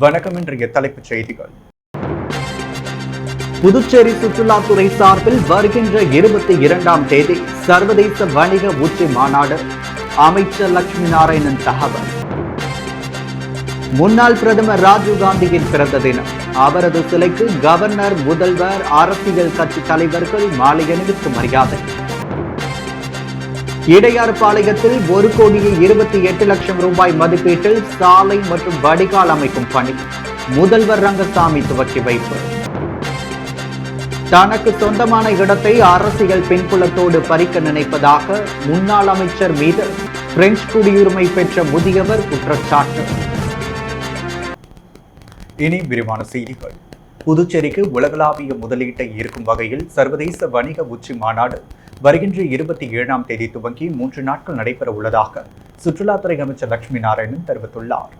வணக்கம். இன்றைய தலைப்புச் செய்திகள். புதுச்சேரி சுற்றுலாத்துறை சார்பில் வருகின்ற 22ஆம் தேதி சர்வதேச வணிக உச்சி மாநாடு. அமைச்சர் லட்சுமி நாராயணன் தகவல். முன்னாள் பிரதமர் ராஜீவ்காந்தியின் பிறந்த தினம். அவரது சிலைக்கு கவர்னர், முதல்வர், அரசியல் கட்சி தலைவர்கள் மாலை அணிவித்து மரியாதை. இடையாறுபாளையத்தில் 1,28,00,000 ரூபாய் மதிப்பீட்டில் சாலை மற்றும் வடிகால் அமைக்கும் பணி. முதல்வர் ரங்கசாமி துவக்கி வைப்பு. தனக்கு சொந்தமான இடத்தை அரசியல் பின்புலத்தோடு பறிக்க நினைப்பதாக முன்னாள் அமைச்சர் மீது பிரெஞ்சு குடியுரிமை பெற்ற முதியவர் குற்றச்சாட்டு. இனி விரிவான செய்திகள். புதுச்சேரிக்கு உலகளாவிய முதலீட்டை ஈர்க்கும் வகையில் சர்வதேச வணிக உச்சி மாநாடு வருகின்ற 27ஆம் தேதி துவங்கி 3 நாட்கள் நடைபெற உள்ளதாக சுற்றுலாத்துறை அமைச்சர் லட்சுமி நாராயணன் தெரிவித்துள்ளார்.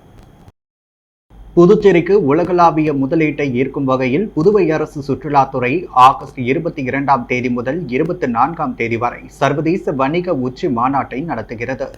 புதுச்சேரிக்கு உலகளாவிய முதலீட்டை ஈர்க்கும் வகையில் புதுவை அரசு சுற்றுலாத்துறை ஆகஸ்ட் 22ஆம் தேதி முதல் 24ஆம் தேதி வரை சர்வதேச வணிக உச்சி மாநாட்டை நடத்துகிறது.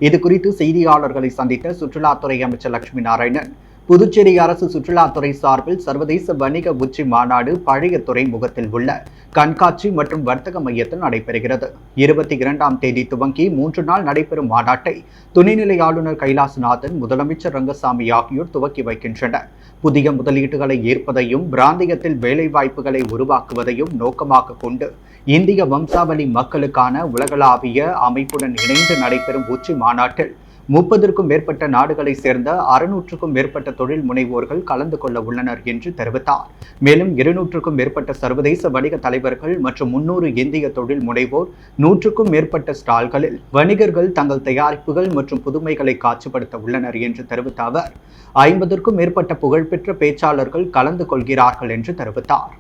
இதுகுறித்து செய்தியாளர்களை சந்தித்த சுற்றுலாத்துறை அமைச்சர் லட்சுமி நாராயணன், புதுச்சேரி அரசு சுற்றுலாத்துறை சார்பில் சர்வதேச வணிக உச்சி மாநாடு பழைய துறைமுகத்தில் உள்ள கண்காட்சி மற்றும் வர்த்தக மையத்தில் நடைபெறுகிறது. 22ஆம் தேதி துவங்கி 3 நாள் நடைபெறும் மாநாட்டை துணைநிலை ஆளுநர் கைலாசநாதன், முதலமைச்சர் ரங்கசாமி ஆகியோர் துவக்கி வைக்கின்றனர். புதிய முதலீடுகளை ஈர்ப்பதையும் பிராந்தியத்தில் வேலைவாய்ப்புகளை உருவாக்குவதையும் நோக்கமாக கொண்டு இந்திய வம்சாவளி மக்களுக்கான உலகளாவிய அமைப்புடன் இணைந்து நடைபெறும் உச்சி மாநாட்டில் 30க்கும் மேற்பட்ட நாடுகளை சேர்ந்த 600க்கும் மேற்பட்ட தொழில் முனைவோர்கள் கலந்து கொள்ள உள்ளனர் என்று தெரிவித்தார். மேலும் 200க்கும் மேற்பட்ட சர்வதேச வணிக தலைவர்கள் மற்றும் 300 இந்திய தொழில் முனைவோர், 100க்கும் மேற்பட்ட ஸ்டால்களில் வணிகர்கள் தங்கள் தயாரிப்புகள் மற்றும் புதுமைகளை காட்சிப்படுத்த உள்ளனர் என்று தெரிவித்த அவர், 50க்கும் மேற்பட்ட புகழ்பெற்ற பேச்சாளர்கள் கலந்து கொள்கிறார்கள் என்று தெரிவித்தார்.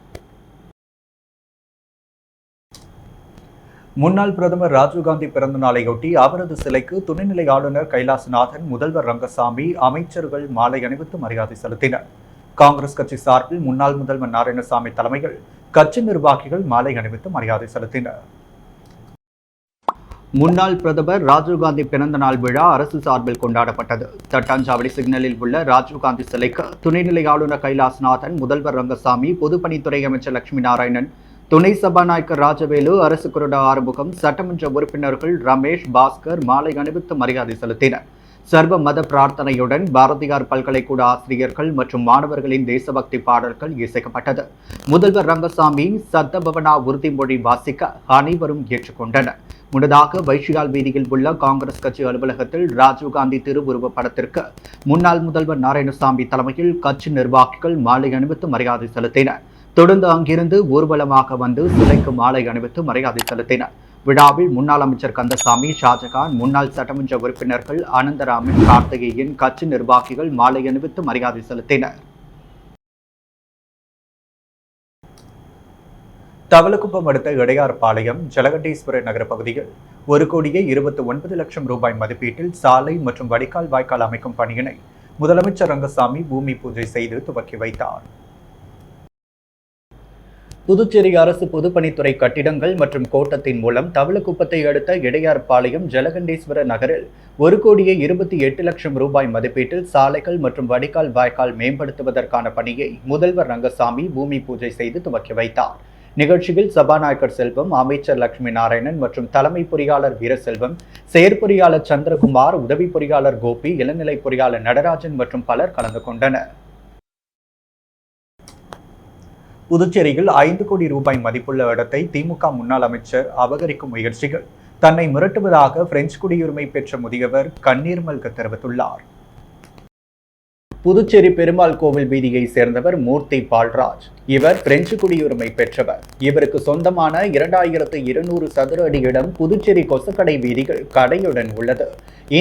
முன்னாள் பிரதமர் ராஜீவ்காந்தி பிறந்த நாளையொட்டி அவரது சிலைக்கு துணைநிலை ஆளுநர் கைலாசநாதன், முதல்வர் ரங்கசாமி, அமைச்சர்கள் மாலை அணிவித்து மரியாதை செலுத்தினர். காங்கிரஸ் கட்சி சார்பில் முன்னாள் முதல்வர் நாராயணசாமி தலைமையில் கட்சி நிர்வாகிகள் மாலை அணிவித்து மரியாதை செலுத்தினர். முன்னாள் பிரதமர் ராஜீவ்காந்தி பிறந்த நாள் விழா அரசு சார்பில் கொண்டாடப்பட்டது. தட்டாஞ்சாவடி சிக்னலில் உள்ள ராஜீவ்காந்தி சிலைக்கு துணைநிலை ஆளுநர் கைலாசநாதன், முதல்வர் ரங்கசாமி, பொதுப்பணித்துறை அமைச்சர் லட்சுமி நாராயணன், துணை சபாநாயகர் ராஜவேலு, அரசு கொறடா ஆறுமுகம், சட்டமன்ற உறுப்பினர்கள் ரமேஷ், பாஸ்கர் மாலை அணிவித்து மரியாதை செலுத்தினர். சர்வ மத பிரார்த்தனையுடன் பாரதியார் பல்கலைக்கூட ஆசிரியர்கள் மற்றும் மாணவர்களின் தேசபக்தி பாடல்கள் இசைக்கப்பட்டது. முதல்வர் ரங்கசாமி சத்தபவனா உறுதிமொழி வாசிக்க அனைவரும் ஏற்றுக்கொண்டனர். முன்னதாக வைஷியால் வீதியில் உள்ள காங்கிரஸ் கட்சி அலுவலகத்தில் ராஜீவ்காந்தி திருவுருவ படத்திற்கு முன்னாள் முதல்வர் நாராயணசாமி தலைமையில் கட்சி நிர்வாகிகள் மாலை அணிவித்து மரியாதை செலுத்தினர். தொடர்ந்து அங்கிருந்து ஊர்வலமாக வந்து சிலைக்கு மாலை அணிவித்து மரியாதை செலுத்தினர். விழாவில் முன்னாள் அமைச்சர் கந்தசாமி, ஷாஜகான், முன்னாள் சட்டமன்ற உறுப்பினர்கள் அனந்தராமன், கார்த்திகேயன், கட்சி நிர்வாகிகள் மாலை அணிவித்து மரியாதை செலுத்தினர். தவளக்குப்பம் அடுத்த இடையாறுபாளையம் ஜலகண்டேஸ்வரர் நகர பகுதியில் 1,29,00,000 ரூபாய் மதிப்பீட்டில் சாலை மற்றும் வடிகால் வாய்க்கால் அமைக்கும் பணியினை முதலமைச்சர் ரங்கசாமி பூமி பூஜை செய்து துவக்கி வைத்தார். புதுச்சேரி அரசு பொதுப்பணித்துறை கட்டிடங்கள் மற்றும் கோட்டத்தின் மூலம் தவளக்குப்பத்தை அடுத்த இடையாறுபாளையம் ஜலகண்டேஸ்வரர் நகரில் 1,28,00,000 ரூபாய் மதிப்பீட்டில் சாலைகள் மற்றும் வடிகால் வாய்க்கால் மேம்படுத்துவதற்கான பணியை முதல்வர் ரங்கசாமி பூமி பூஜை செய்து துவக்கி வைத்தார். நிகழ்ச்சியில் சபாநாயகர் செல்வம், அமைச்சர் லட்சுமி நாராயணன் மற்றும் தலைமை பொறியாளர் வீரசெல்வம், செயற்பொறியாளர் சந்திரகுமார், உதவி பொறியாளர் கோபி, இளநிலை பொறியாளர் நடராஜன் மற்றும் பலர் கலந்து கொண்டனர். புதுச்சேரியில் 5 கோடி ரூபாய் மதிப்புள்ள இடத்தை திமுக முன்னாள் அமைச்சர் அபகரிக்கும் முயற்சிகள் தன்னை மிரட்டுவதாக பிரெஞ்சு குடியுரிமை பெற்ற முதியவர் கண்ணீர் மல்க தெரிவித்துள்ளார். புதுச்சேரி பெருமாள் கோவில் வீதியை சேர்ந்தவர் மூர்த்தி பால்ராஜ். இவர் பிரெஞ்சு குடியுரிமை பெற்றவர். இவருக்கு சொந்தமான 2200 சதுர அடி இடம் புதுச்சேரி கொசக்கடை வீதியில் கடையுடன் உள்ளது.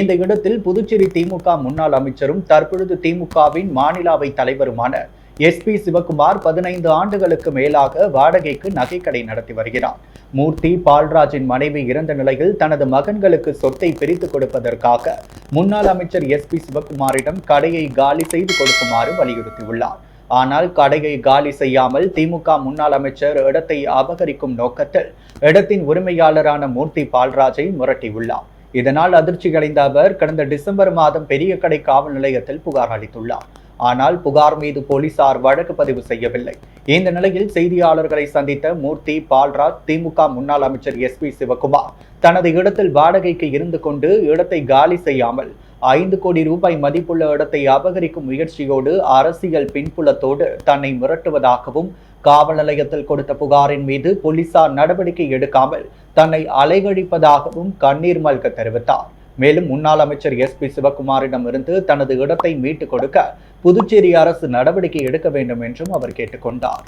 இந்த இடத்தில் புதுச்சேரி திமுக முன்னாள் அமைச்சரும் தற்பொழுது திமுகவின் மாநிலவை தலைவருமான SP சிவகுமார் 15 ஆண்டுகளுக்கு மேலாக வாடகைக்கு நகைக்கடை நடத்தி வருகிறார். மூர்த்தி பால்ராஜின் மனைவி இறந்த நிலையில் தனது மகன்களுக்கு சொத்தை பிரித்து கொடுப்பதற்காக முன்னாள் அமைச்சர் SP சிவகுமாரிடம் கடையை காலி செய்து கொடுக்குமாறு வலியுறுத்தியுள்ளார். ஆனால் கடையை காலி செய்யாமல் திமுக முன்னாள் அமைச்சர் இடத்தை அபகரிக்கும் நோக்கத்தில் இடத்தின் உரிமையாளரான மூர்த்தி பால்ராஜை மிரட்டியுள்ளார். இதனால் அதிர்ச்சி அடைந்த அவர் கடந்த டிசம்பர் மாதம் பெரிய கடை காவல் நிலையத்தில் புகார் அளித்துள்ளார். ஆனால் புகார் மீது போலீசார் வழக்கு பதிவு செய்யவில்லை. இந்த நிலையில் செய்தியாளர்களை சந்தித்த மூர்த்தி பால்ராஜ் திமுக முன்னாள் அமைச்சர் SP சிவகுமார் தனது இடத்தில் வாடகைக்கு இருந்து கொண்டு இடத்தை காலி செய்யாமல் 5 கோடி ரூபாய் மதிப்புள்ள இடத்தை அபகரிக்கும் முயற்சியோடு அரசியல் பின்புலத்தோடு தன்னை மிரட்டுவதாகவும், காவல் நிலையத்தில் கொடுத்த புகாரின் மீது போலீசார் நடவடிக்கை எடுக்காமல் தன்னை அலைகழிப்பதாகவும் கண்ணீர் மல்க தெரிவித்தார். மேலும் முன்னாள் அமைச்சர் SP சிவகுமாரிடம் இருந்து தனது இடத்தை மீட்டுக் கொடுக்க புதுச்சேரி அரசு நடவடிக்கை எடுக்க வேண்டும் என்றும் அவர் கேட்டுக்கொண்டார்.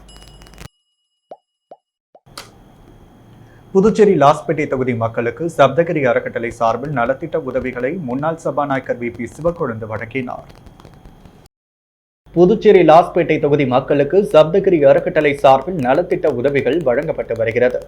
புதுச்சேரி லாஸ்பேட்டை தொகுதி மக்களுக்கு சப்தகிரி அறக்கட்டளை சார்பில் நலத்திட்ட உதவிகளை முன்னாள் சபாநாயகர் VP சிவக்கொழுந்து வழங்கினார். புதுச்சேரி லாஸ்பேட்டை தொகுதி மக்களுக்கு சப்தகிரி அறக்கட்டளை சார்பில் நலத்திட்ட உதவிகள் வழங்கப்பட்டு வருகிறது.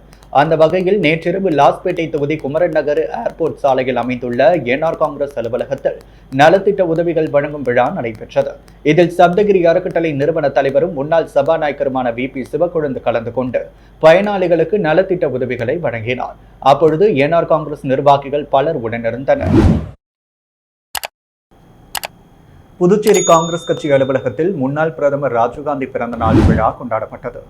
அந்த வகையில் நேற்றிரவு லாஸ்பேட்டை தொகுதி குமரன் நகர் ஏர்போர்ட் சாலையில் அமைந்துள்ள NR காங்கிரஸ் அலுவலகத்தில் நலத்திட்ட உதவிகள் வழங்கும் விழா நடைபெற்றது. இதில் சப்தகிரி அறக்கட்டளை நிறுவன தலைவரும் முன்னாள் சபாநாயகருமான VP சிவக்கொழுந்து கலந்து கொண்டு பயனாளிகளுக்கு நலத்திட்ட உதவிகளை வழங்கினார். அப்பொழுது NR காங்கிரஸ் நிர்வாகிகள் பலர் உடனிருந்தனர். புதுச்சேரி காங்கிரஸ் கட்சி அலுவலகத்தில் முன்னாள் பிரதமர் ராஜீவ்காந்தி பிறந்த நாள் விழா கொண்டாடப்பட்டது.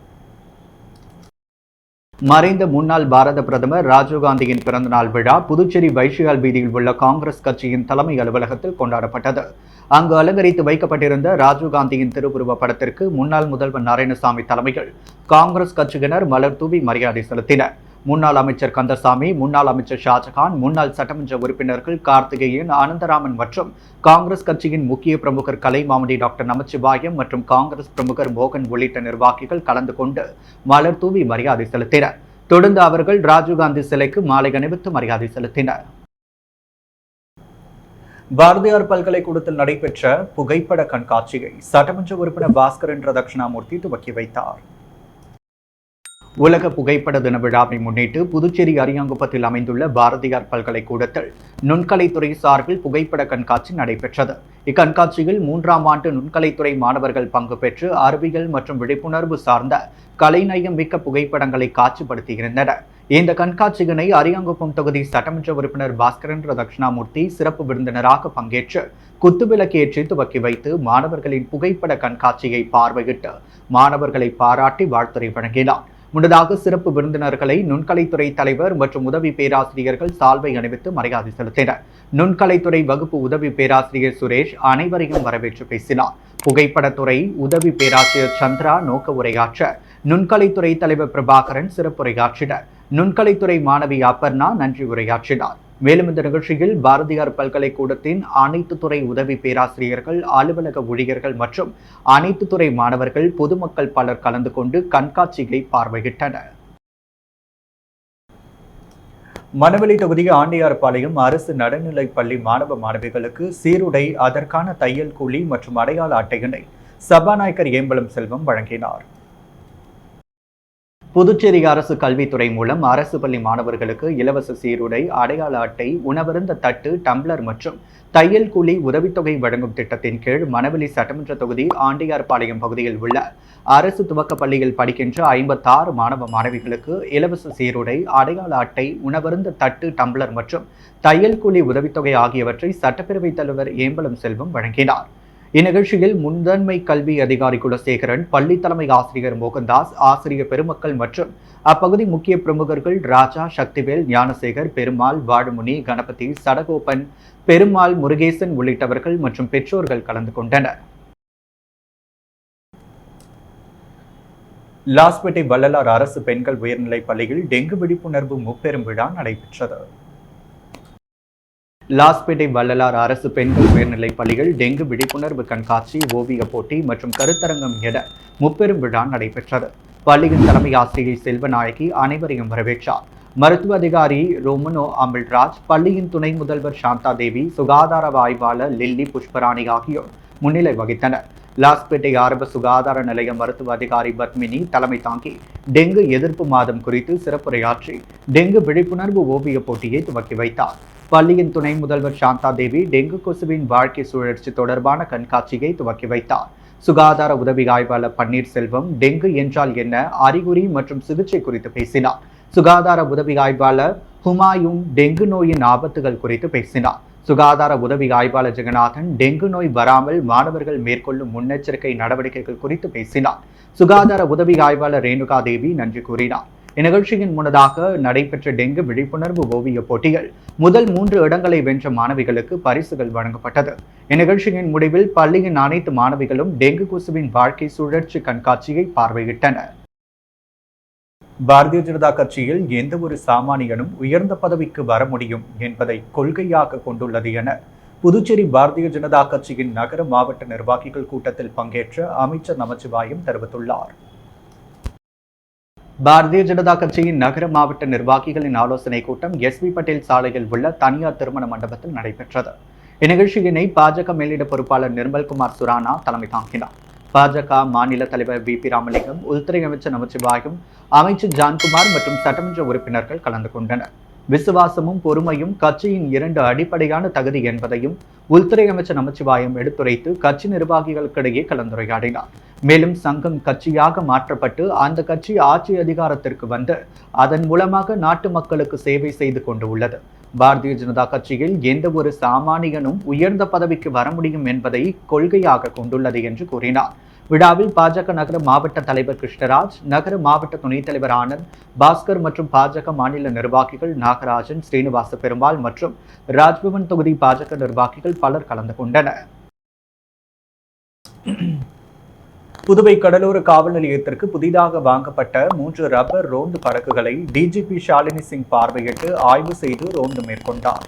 மறைந்த முன்னாள் பாரத பிரதமர் ராஜீவ்காந்தியின் பிறந்தநாள் விழா புதுச்சேரி வைஷியால் வீதியில் உள்ள காங்கிரஸ் கட்சியின் தலைமை அலுவலகத்தில் கொண்டாடப்பட்டது. அங்கு அலங்கரித்து வைக்கப்பட்டிருந்த ராஜீவ்காந்தியின் திருவுருவ படத்திற்கு முன்னாள் முதல்வர் நாராயணசாமி தலைமையில் காங்கிரஸ் கட்சியினர் மலர் தூவி மரியாதை செலுத்தினர். முன்னாள் அமைச்சர் கந்தசாமி, முன்னாள் அமைச்சர் ஷாஜகான், முன்னாள் சட்டமன்ற உறுப்பினர்கள் கார்த்திகேயன், அனந்தராமன் மற்றும் காங்கிரஸ் கட்சியின் முக்கிய பிரமுகர் கலைமாமணி டாக்டர் நமச்சிவாயம் மற்றும் காங்கிரஸ் பிரமுகர் மோகன் உள்ளிட்ட நிர்வாகிகள் கலந்து கொண்டு மலர் தூவி மரியாதை செலுத்தினர். தொடர்ந்து அவர்கள் ராஜீவ்காந்தி சிலைக்கு மாலை அணிவித்து மரியாதை செலுத்தினர். பாரதியார் பல்கலைக்கூடத்தில் நடைபெற்ற புகைப்பட கண்காட்சியை சட்டமன்ற உறுப்பினர் பாஸ்கரன் தட்சிணாமூர்த்தி துவக்கி வைத்தார். உலக புகைப்பட தின விழாவை முன்னிட்டு புதுச்சேரி அரியாங்குப்பத்தில் அமைந்துள்ள பாரதியார் பல்கலைக்கூடத்தில் நுண்கலைத்துறை சார்பில் புகைப்பட கண்காட்சி நடைபெற்றது. இக்கண்காட்சியில் 3ஆம் ஆண்டு நுண்கலைத்துறை மாணவர்கள் பங்கு பெற்று அறிவியல் மற்றும் விழிப்புணர்வு சார்ந்த கலைநயம் மிக்க புகைப்படங்களை காட்சிப்படுத்தியிருந்தனர். இந்த கண்காட்சியினை அரியாங்குப்பம் தொகுதி சட்டமன்ற உறுப்பினர் பாஸ்கரன் தட்சிணாமூர்த்தி சிறப்பு விருந்தினராக பங்கேற்று குத்துவிளக்கு ஏற்றி துவக்கி வைத்து மாணவர்களின் புகைப்பட கண்காட்சியை பார்வையிட்டு மாணவர்களை பாராட்டி வாழ்த்துரை வழங்கினார். முன்னதாக சிறப்பு விருந்தினர்களை நுண்கலைத்துறை தலைவர் மற்றும் உதவி பேராசிரியர்கள் சால்வை அணிவித்து மரியாதை செலுத்தினர். நுண்கலைத்துறை வகுப்பு உதவி பேராசிரியர் சுரேஷ் அனைவரையும் வரவேற்று பேசினார். புகைப்படத்துறை உதவி பேராசிரியர் சந்திரா நோக்க உரையாற்ற, நுண்கலைத்துறை தலைவர் பிரபாகரன் சிறப்புரையாற்றினர். நுண்கலைத்துறை மாணவி அப்பர்ணா நன்றி உரையாற்றினார். மேலும் இந்த நிகழ்ச்சியில் பாரதியார் பல்கலைக்கூடத்தின் அனைத்து துறை உதவி பேராசிரியர்கள், அலுவலக ஊழியர்கள் மற்றும் அனைத்து துறை மாணவர்கள், பொதுமக்கள் பலர் கலந்து கொண்டு கண்காட்சியை பார்வையிட்டனர். மணவெளி தொகுதி ஆண்டியார்பாளையம் அரசு நடுநிலைப் பள்ளி மாணவ மாணவிகளுக்கு சீருடை, அதற்கான தையல் கூலி மற்றும் அடையாள அட்டையினை சபாநாயகர் ஏம்பலம் செல்வம் வழங்கினார். புதுச்சேரி அரசு கல்வித்துறை மூலம் அரசு பள்ளி மாணவர்களுக்கு இலவச சீருடை, அடையாள அட்டை, உணவருந்த தட்டு, டம்ளர் மற்றும் தையல் கூலி உதவித்தொகை வழங்கும் திட்டத்தின் கீழ் மணவெளி சட்டமன்ற தொகுதி ஆண்டியார்பாளையம் பகுதியில் உள்ள அரசு துவக்க பள்ளியில் படிக்கின்ற 56 மாணவ மாணவிகளுக்கு இலவச சீருடை, அடையாள அட்டை, உணவருந்த தட்டு, டம்ளர் மற்றும் தையல் கூலி உதவித்தொகை ஆகியவற்றை சட்டப்பேரவைத் தலைவர் ஏம்பலம் செல்வம் வழங்கினார். இந்நிகழ்ச்சியில் முதன்மை கல்வி அதிகாரி குலசேகரன், பள்ளி தலைமை ஆசிரியர் மோகன்தாஸ், ஆசிரியர் பெருமக்கள் மற்றும் அப்பகுதி முக்கிய பிரமுகர்கள் ராஜா, சக்திவேல், ஞானசேகர், பெருமாள், வாடுமுனி, கணபதி, சடகோபன், பெருமாள், முருகேசன் உள்ளிட்டவர்கள் மற்றும் பெற்றோர்கள் கலந்து கொண்டனர். லாஸ்பேட்டை வள்ளலார் அரசு பெண்கள் உயர்நிலைப் பள்ளியில் டெங்கு விழிப்புணர்வு முப்பெரும் விழா நடைபெற்றது. லாஸ்பேட்டை வள்ளலார் அரசு பெண்கள் உயர்நிலைப் பள்ளியில் டெங்கு விழிப்புணர்வு கண்காட்சி, ஓவிய போட்டி மற்றும் கருத்தரங்கம் என முப்பெரும் விழா நடைபெற்றது. பள்ளியின் தலைமை ஆசிரியை செல்வநாயகி அனைவரையும் வரவேற்றார். மருத்துவ அதிகாரி ரோமனோ அமில்ராஜ், பள்ளியின் துணை முதல்வர் சாந்தா தேவி, சுகாதார ஆய்வாளர் லில்லி புஷ்பராணி ஆகியோர் முன்னிலை வகித்தனர். லாஸ்பேட்டை ஆரம்ப சுகாதார நிலைய மருத்துவ அதிகாரி பத்மினி தலைமை தாங்கி டெங்கு எதிர்ப்பு மாதம் குறித்து சிறப்புரையாற்றி டெங்கு விழிப்புணர்வு ஓவிய போட்டியை துவக்கி வைத்தார். பள்ளியின் துணை முதல்வர் சாந்தா தேவி டெங்கு கொசுவின் வாழ்க்கை சுழற்சி தொடர்பான கண்காட்சியை துவக்கி வைத்தார். சுகாதார உதவி ஆய்வாளர் பன்னீர்செல்வம் டெங்கு என்றால் என்ன, அறிகுறி மற்றும் சிகிச்சை குறித்து பேசினார். சுகாதார உதவி ஆய்வாளர் ஹுமாயூன் டெங்கு நோயின் ஆபத்துகள் குறித்து பேசினார். சுகாதார உதவி ஆய்வாளர் ஜெகநாதன் டெங்கு நோய் வராமல் மாணவர்கள் மேற்கொள்ளும் முன்னெச்சரிக்கை நடவடிக்கைகள் குறித்து பேசினார். சுகாதார உதவி ஆய்வாளர் ரேணுகா தேவி நன்றி கூறினார். இந்நிகழ்ச்சியின் முன்னதாக நடைபெற்ற டெங்கு விழிப்புணர்வு ஓவிய போட்டிகள் முதல் 3 இடங்களை வென்ற மாணவிகளுக்கு பரிசுகள் வழங்கப்பட்டது. இந்நிகழ்ச்சியின் முடிவில் பள்ளியின் அனைத்து மாணவிகளும் டெங்கு கொசுவின் வாழ்க்கை சுழற்சி கண்காட்சியை பார்வையிட்டனர். பாரதிய ஜனதா கட்சியில் எந்த ஒரு சாமானியனும் உயர்ந்த பதவிக்கு வர முடியும் என்பதை கொள்கையாக கொண்டுள்ளது என புதுச்சேரி பாரதிய ஜனதா கட்சியின் நகர மாவட்ட நிர்வாகிகள் கூட்டத்தில் பங்கேற்ற அமைச்சர் நமச்சிவாயம் தெரிவித்துள்ளார். பாரதிய ஜனதா கட்சியின் நகர மாவட்ட நிர்வாகிகளின் ஆலோசனை கூட்டம் எஸ்.வி. பட்டேல் சாலையில் உள்ள தனியார் திருமண மண்டபத்தில் நடைபெற்றது. இந்நிகழ்ச்சியினை பாஜக மேலிட பொறுப்பாளர் நிர்மல்குமார் சுரானா தலைமை தாங்கினார். பாஜக மாநில தலைவர் வி.பி. ராமலிங்கம், உள்துறை அமைச்சர் நமச்சிவாயம், அமைச்சர் ஜான்குமார் மற்றும் சட்டமன்ற உறுப்பினர்கள் கலந்து கொண்டனர். விசுவாசமும் பொறுமையும் கட்சியின் 2 அடிப்படையான தகுதி என்பதையும் உள்துறை அமைச்சர் நமச்சிவாயம் எடுத்துரைத்து கட்சி நிர்வாகிகளுக்கிடையே கலந்துரையாடினார். மேலும் சங்கம் கட்சியாக மாற்றப்பட்டு அந்த கட்சி ஆட்சி அதிகாரத்திற்கு வந்து அதன் மூலமாக நாட்டு மக்களுக்கு சேவை செய்து கொண்டு உள்ளது. பாரதிய ஜனதா கட்சியில் எந்த ஒரு சாமானியனும் உயர்ந்த பதவிக்கு வர முடியும் என்பதை கொள்கையாக கொண்டுள்ளது என்று கூறினார். விழாவில் பாஜக நகர மாவட்ட தலைவர் கிருஷ்ணராஜ், நகர மாவட்ட துணைத் தலைவர் ஆனந்த், பாஸ்கர் மற்றும் பாஜக மாநில நிர்வாகிகள் நாகராஜன், ஸ்ரீனிவாச பெருமாள் மற்றும் ராஜ்பவன் தொகுதி பாஜக நிர்வாகிகள் பலர் கலந்து கொண்டனர். புதுவை கடலோர காவல் நிலையத்திற்கு புதிதாக வாங்கப்பட்ட 3 ரப்பர் ரோந்து படகுகளை டிஜிபி ஷாலினி சிங் பார்வையிட்டு ஆய்வு செய்து ரோந்து மேற்கொண்டார்.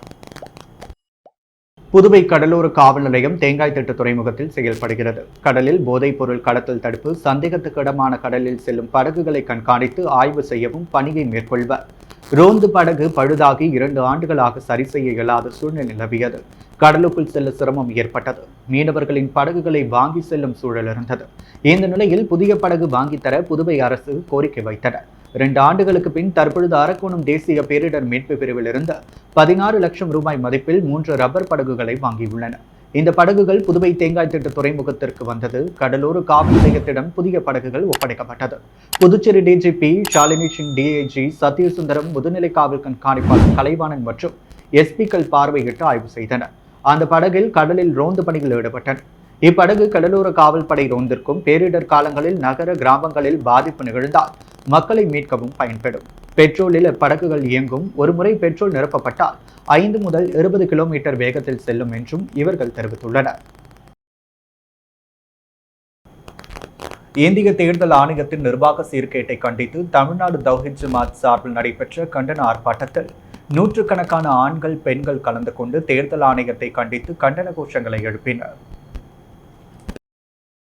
புதுவை கடலோர காவல் நிலையம் தேங்காய்திட்டு துறைமுகத்தில் செயல்படுகிறது. கடலில் போதைப் பொருள் கடத்தல் தடுப்பு, சந்தேகத்துக்கிடமான கடலில் செல்லும் படகுகளை கண்காணித்து ஆய்வு செய்யவும் பணியை மேற்கொள்வர். ரோந்து படகு பழுதாகி 2 ஆண்டுகளாக சரி செய்ய இயலாத சூழ்நிலை நிலவியது. கடலுக்குள் செல்ல சிரமம் ஏற்பட்டது. மீனவர்களின் படகுகளை வாங்கி செல்லும் சூழல் இருந்தது. இந்த நிலையில் புதிய படகு வாங்கித்தர புதுவை அரசு கோரிக்கை வைத்தனர். 2 ஆண்டுகளுக்கு பின் தற்பொழுது அரக்கோணம் தேசிய பேரிடர் மீட்பு பிரிவில் இருந்து 16 லட்சம் ரூபாய் மதிப்பில் 3 ரப்பர் படகுகளை வாங்கியுள்ளன. இந்த படகுகள் புதுவை தேங்காய்திட்டு துறைமுகத்திற்கு வந்தது. கடலோர காவல் நிலையத்திடம் புதிய படகுகள் ஒப்படைக்கப்பட்டது. புதுச்சேரி டிஜிபி ஷாலினி சிங், டிஐஜி சத்யசுந்தரம், முதுநிலை காவல் கண்காணிப்பாளர் கலைவாணன் மற்றும் எஸ்பிக்கள் பார்வையிட்டு ஆய்வு செய்தனர். அந்த படகில் கடலில் ரோந்து பணியில் ஈடுபட்டனர். இப்படகு கடலோர காவல்படை ரோந்திற்கும் பேரிடர் காலங்களில் நகர கிராமங்களில் பாதிப்பு நிகழ்ந்தால் மக்களை மீட்கவும் பயன்படும். பெட்ரோலில் படகுகள் இயங்கும். ஒருமுறை பெட்ரோல் நிரப்பப்பட்டால் 5 முதல் 20 கிலோமீட்டர் வேகத்தில் செல்லும் என்றும் இவர்கள் தெரிவித்துள்ளனர். இந்திய தேர்தல் ஆணையத்தின் நிர்வாக சீர்கேட்டை கண்டித்து தமிழ்நாடு தௌஹீத் ஜமாத் சார்பில் நடைபெற்ற கண்டன ஆர்ப்பாட்டத்தில் நூற்றுக்கணக்கான ஆண்கள், பெண்கள் கலந்து கொண்டு தேர்தல் ஆணையத்தை கண்டித்து கண்டன கோஷங்களை எழுப்பினர்.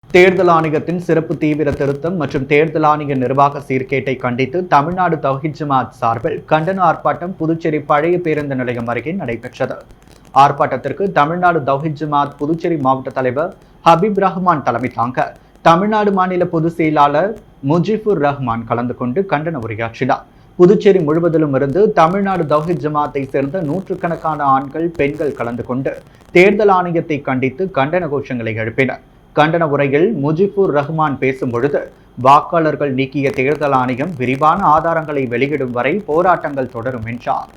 தேர்தல் ஆணையத்தின் சிறப்பு தீவிர திருத்தம் மற்றும் தேர்தல் ஆணைய நிர்வாக சீர்கேட்டை கண்டித்து தமிழ்நாடு தௌஹீத் ஜமாத் சார்பில் கண்டன ஆர்ப்பாட்டம் புதுச்சேரி பழைய பேருந்து நிலையம் அருகே நடைபெற்றது. ஆர்ப்பாட்டத்திற்கு தமிழ்நாடு தௌஹீத் ஜமாத் புதுச்சேரி மாவட்ட தலைவர் ஹபீப் ரஹ்மான் தலைமை தாங்க தமிழ்நாடு மாநில பொதுச் செயலாளர் முஜிபுர் ரஹ்மான் கலந்து கொண்டு கண்டன உரையாற்றினார். புதுச்சேரி முழுவதிலும் இருந்து தமிழ்நாடு தௌஹீத் ஜமாத்தை சேர்ந்த நூற்றுக்கணக்கான ஆண்கள், பெண்கள் கலந்து கொண்டு தேர்தல் ஆணையத்தை கண்டித்து கண்டன கோஷங்களை எழுப்பினர். கண்டன உரையில் முஜிபுர் ரஹ்மான் பேசும் பொழுது, வாக்காளர்கள் நீக்கிய தேர்தல் ஆணையம் விரிவான ஆதாரங்களை வெளியிடும் வரை போராட்டங்கள் தொடரும் என்றார்.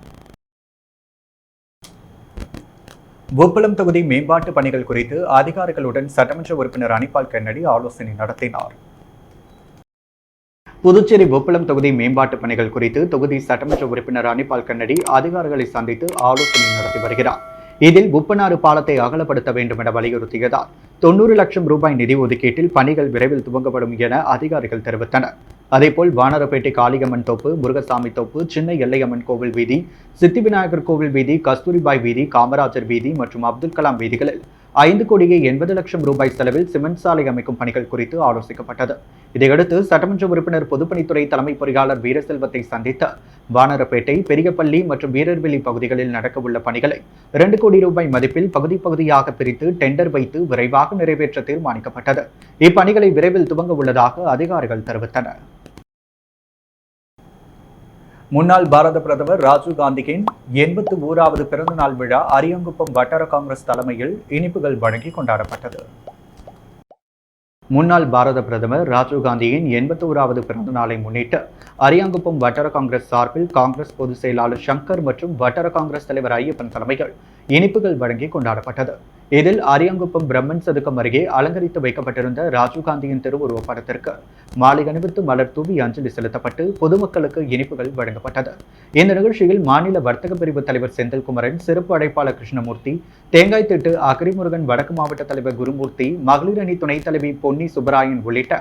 உப்பளம் தொகுதி மேம்பாட்டு பணிகள் குறித்து அதிகாரிகளுடன் சட்டமன்ற உறுப்பினர் அனிபால் கென்னடி ஆலோசனை நடத்தினார். புதுச்சேரி உப்பளம் தொகுதி மேம்பாட்டு பணிகள் குறித்து தொகுதி சட்டமன்ற உறுப்பினர் அனிபால் கென்னடி அதிகாரிகளை சந்தித்து ஆலோசனை நடத்தி வருகிறார். இதில் உப்பனாறு பாலத்தை அகலப்படுத்த வேண்டும் என வலியுறுத்தியதால் 90 லட்சம் ரூபாய் நிதி ஒதுக்கீட்டில் பணிகள் விரைவில் துவங்கப்படும் என அதிகாரிகள் தெரிவித்தனர். அதேபோல் வானரப்பேட்டை காளியம்மன் தோப்பு, முருகசாமி தோப்பு, சின்ன எல்லையம்மன் கோவில் வீதி, சித்தி விநாயகர் கோவில் வீதி, கஸ்தூரிபாய் வீதி, காமராஜர் வீதி மற்றும் அப்துல் கலாம் வீதிகளில் 5,80 லட்சம் ரூபாய் செலவில் சிமெண்ட் சாலை அமைக்கும் பணிகள் குறித்து ஆலோசிக்கப்பட்டது. இதையடுத்து சட்டமன்ற உறுப்பினர் பொதுப்பணித்துறை தலைமை பொறியாளர் வீரசெல்வத்தை சந்தித்த வானரப்பேட்டை, பெரியப்பள்ளி மற்றும் வீரர்வெளி பகுதிகளில் நடக்கவுள்ள பணிகளை 2 கோடி ரூபாய் மதிப்பில் பகுதியாக பிரித்து டெண்டர் வைத்து விரைவாக நிறைவேற்ற தீர்மானிக்கப்பட்டது. இப்பணிகளை விரைவில் துவங்க உள்ளதாக அதிகாரிகள் தெரிவித்தனர். முன்னாள் பாரத பிரதமர் ராஜீவ் காந்தியின் 81வது பிறந்த நாள் விழா அரியாங்குப்பம் வட்டார காங்கிரஸ் தலைமையில் இனிப்புகள் வழங்கி கொண்டாடப்பட்டது. முன்னாள் பாரத பிரதமர் ராஜீவ் காந்தியின் 81வது பிறந்த நாளை முன்னிட்டு அரியாங்குப்பம் வட்டார காங்கிரஸ் சார்பில் காங்கிரஸ் பொதுச் செயலாளர் சங்கர் மற்றும் வட்டார காங்கிரஸ் தலைவர் ஐயப்பன் தலைமையில் இனிப்புகள் வழங்கி கொண்டாடப்பட்டது. இதில் அரியாங்குப்பம் பிரம்மன் சதுக்கம் அருகே அலங்கரித்து வைக்கப்பட்டிருந்த ராஜீவ்காந்தியின் திருவுருவ படத்திற்கு மாலை அணிவித்து மலர் தூவி அஞ்சலி செலுத்தப்பட்டு பொதுமக்களுக்கு இனிப்புகள் வழங்கப்பட்டது. இந்த நிகழ்ச்சியில் மாநில வர்த்தக பிரிவு தலைவர் செந்தில்குமரன், சிறப்பு அழைப்பாளர் கிருஷ்ணமூர்த்தி, தேங்காய் திட்டு அகரிமுருகன், வடக்கு மாவட்ட தலைவர் குருமூர்த்தி, மகளிர் அணி துணைத் தலைவி பொன்னி சுப்பராயன் உள்ளிட்ட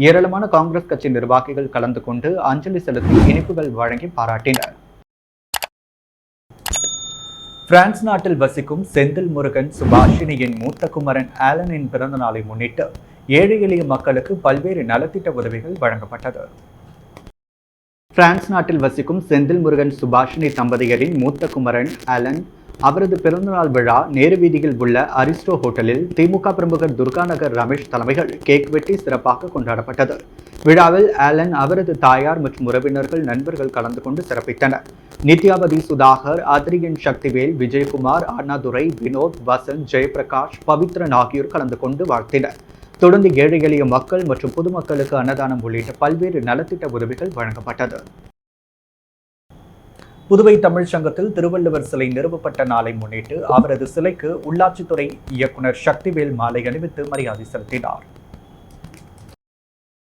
ஏராளமான காங்கிரஸ் கட்சி நிர்வாகிகள் கலந்து கொண்டு அஞ்சலி செலுத்தி இனிப்புகள் வழங்கி பாராட்டினர். பிரான்ஸ் நாட்டில் வசிக்கும் செந்தில் முருகன் சுபாஷினியின் மூத்த குமரன் ஆலனின் பிறந்த நாளை முன்னிட்டு ஏழை எளிய மக்களுக்கு பல்வேறு நலத்திட்ட உதவிகள் வழங்கப்பட்டது. பிரான்ஸ் நாட்டில் வசிக்கும் செந்தில் முருகன் சுபாஷினி தம்பதியரின் மூத்த குமரன் ஆலன் அவரது பிறந்தநாள் விழா நேரு வீதியில் உள்ள அரிஸ்டோ ஹோட்டலில் திமுக பிரமுகர் துர்காநகர் ரமேஷ் தலைமையில் கேக் வெட்டி சிறப்பாக கொண்டாடப்பட்டது. விழாவில் ஆலன், அவரது தாயார் மற்றும் உறவினர்கள், நண்பர்கள் கலந்து கொண்டு சிறப்பித்தனர். நித்யாவதி, சுதாகர், அதிரியன் சக்திவேல், விஜயகுமார், அண்ணாதுரை, வினோத், வசந்த், ஜெயபிரகாஷ், பவித்ரன் ஆகியோர் கலந்து கொண்டு வாழ்த்தினர். தொடர்ந்து ஏழை எளிய மக்கள் மற்றும் பொதுமக்களுக்கு அன்னதானம் உள்ளிட்ட பல்வேறு நலத்திட்ட உதவிகள் வழங்கப்பட்டது. புதுவை தமிழ் சங்கத்தில் திருவள்ளுவர் சிலை நிறுவப்பட்ட நாளை முன்னிட்டு அவரது சிலைக்கு உள்ளாட்சித்துறை இயக்குனர் சக்திவேல் மாலை அணிவித்து மரியாதை செலுத்தினார்.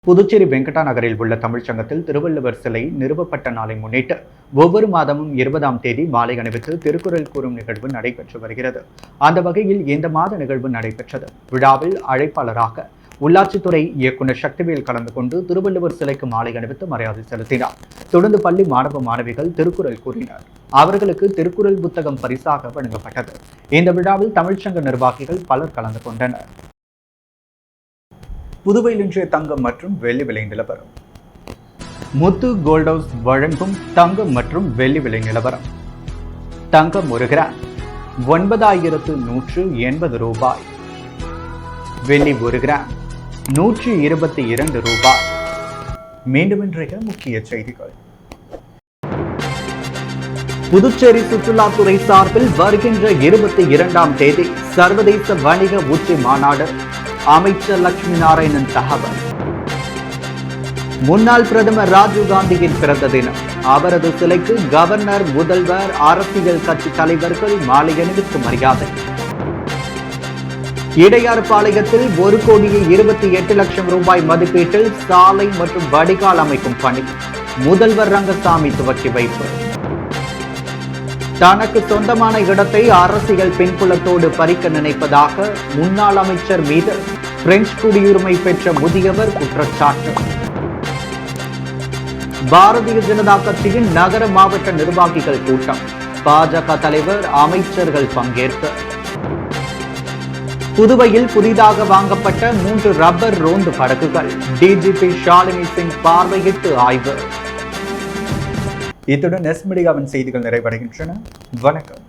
புதுச்சேரி வெங்கடா நகரில் உள்ள தமிழ்ச்சங்கத்தில் திருவள்ளுவர் சிலை நிறுவப்பட்ட நாளை முன்னிட்டு ஒவ்வொரு மாதமும் 20ஆம் தேதி மாலை அணிவித்து திருக்குறள் கூறும் நிகழ்வு நடைபெற்று வருகிறது. அந்த வகையில் இந்த மாத நிகழ்வு நடைபெற்றது. விழாவில் அழைப்பாளராக உள்ளாட்சித்துறை இயக்குனர் சக்திவேல் கலந்து கொண்டு திருவள்ளுவர் சிலைக்கு மாலை அணிவித்து மரியாதை செலுத்தினார். தொடர்ந்து பள்ளி மாணவ மாணவிகள் திருக்குறள் கூறினர். அவர்களுக்கு திருக்குறள் புத்தகம் பரிசாக வழங்கப்பட்டது. இந்த விழாவில் தமிழ்ச்சங்க நிர்வாகிகள் பலர் கலந்து கொண்டனர். புதுவையில் இன்றைய தங்கம் மற்றும் வெள்ளி விலை நிலவரம். முத்து கோல்ட் ஹவுஸ் வழங்கும் தங்கம் மற்றும் வெள்ளி விலை நிலவரம். தங்கம் 1 கிராம் 9,180 ரூபாய். வெள்ளி 1 கிராம் 122 ரூபாய். மீண்டும் இன்றைய முக்கிய செய்திகள். புதுச்சேரி சுற்றுலாத்துறை சார்பில் வருகின்ற 22ஆம் தேதி சர்வதேச வணிக உச்சி மாநாடு. அமைச்சர் லட்சுமி நாராயணன் தகவல். முன்னாள் பிரதமர் ராஜீவ்காந்தியின் பிறந்த தினம். அவரது சிலைக்கு கவர்னர், முதல்வர், அரசியல் கட்சி தலைவர்கள் மாலை அணிவித்து மரியாதை. இடையாறுபாளையத்தில் 1,28,00,000 ரூபாய் மதிப்பீட்டில் சாலை மற்றும் வடிகால் அமைக்கும் பணி. முதல்வர் ரங்கசாமி துவக்கி வைப்பு. தனக்கு சொந்தமான இடத்தை அரசியல் பின்புலத்தோடு பறிக்க நினைப்பதாக முன்னாள் அமைச்சர் மீது பிரெஞ்சு குடியுரிமை பெற்ற முதியவர் குற்றச்சாட்டு. பாரதிய ஜனதா கட்சியின் நகர மாவட்ட நிர்வாகிகள் கூட்டம். பாஜக தலைவர், அமைச்சர்கள் பங்கேற்பு. புதுவையில் புதிதாக வாங்கப்பட்ட 3 ரப்பர் ரோந்து படகுகள். டிஜிபி ஷாலினி சிங் பார்வையிட்டு ஆய்வு. இத்துடன் எஸ் மீடியாவின் செய்திகள் நிறைவடைகின்றன. வணக்கம்.